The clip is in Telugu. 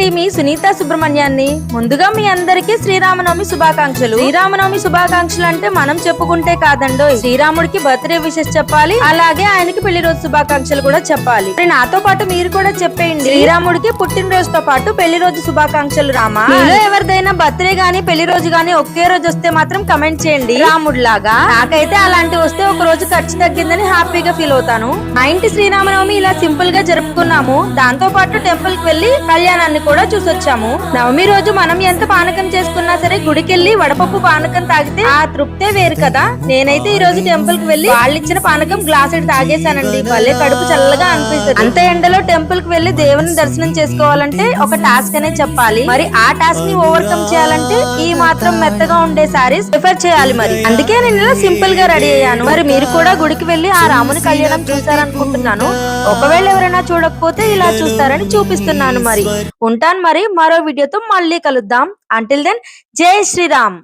నేనండి మీ సునీత సుబ్రహ్మణ్యాన్ని. ముందుగా మీ అందరికీ శ్రీరామనవమి శుభాకాంక్షలు. శ్రీరామనవమి శుభాకాంక్షలు అంటే మనం చెప్పుకుంటే కాదండో, శ్రీరాముడికి బర్త్డే విషెస్ చెప్పాలి, అలాగే ఆయనకి పెళ్లి రోజు శుభాకాంక్షలు కూడా చెప్పాలి. మరి నాతో పాటు మీరు కూడా చెప్పేయండి, శ్రీరాముడికి పుట్టినరోజుతో పాటు పెళ్లి రోజు శుభాకాంక్షలు రామా. మీలో ఎవరిదైనా బర్త్డే గానీ పెళ్లి రోజు గానీ ఒకే రోజు వస్తే మాత్రం కమెంట్ చేయండి. రాముడు లాగా నాకైతే అలాంటి వస్తే ఒక రోజు ఖర్చు తగ్గిందని హ్యాపీగా ఫీల్ అవుతాను. మా ఇంటి శ్రీరామనవమి ఇలా సింపుల్ గా జరుపుకున్నాము. దాంతో పాటు టెంపుల్ కి వెళ్లి కళ్యాణాన్ని కూడా చూసొచ్చాము. నవమి రోజు మనం ఎంత పానకం చేసుకున్నా సరే గుడికెళ్లి వడపప్పు పానకం తాగితే ఆ తృప్తే వేరు కదా. నేనైతే ఈ రోజు టెంపుల్ కి వెళ్లి వాళ్ళిచ్చిన పానకం గ్లాస్ తాగేశానండి. భలే కడుపు చల్లగా అనిపిస్తుంది. అంత ఎండలో టెంపుల్ కి వెళ్లి దేవుని దర్శనం చేసుకోవాలంటే ఒక టాస్క్ అనే చెప్పాలి. మరి ఆ టాస్క్ ని ఓవర్కమ్ చేయాలంటే ఈ మాత్రం మెత్తగా ఉండే సారీస్ ప్రిఫర్ చేయాలి. మరి అందుకే నేను ఇలా సింపుల్ గా రెడీ అయ్యాను. మరి మీరు కూడా గుడికి వెళ్లి ఆ రాముని కళ్యాణం చూసారనుకుంటున్నాను. ఒకవేళ ఎవరైనా చూడకపోతే ఇలా చూస్తారని చూపిస్తున్నాను. మరి ఉంటాను. మరి మరో వీడియోతో మళ్ళీ కలుద్దాం. అంటిల్ దెన్ జై శ్రీరామ్.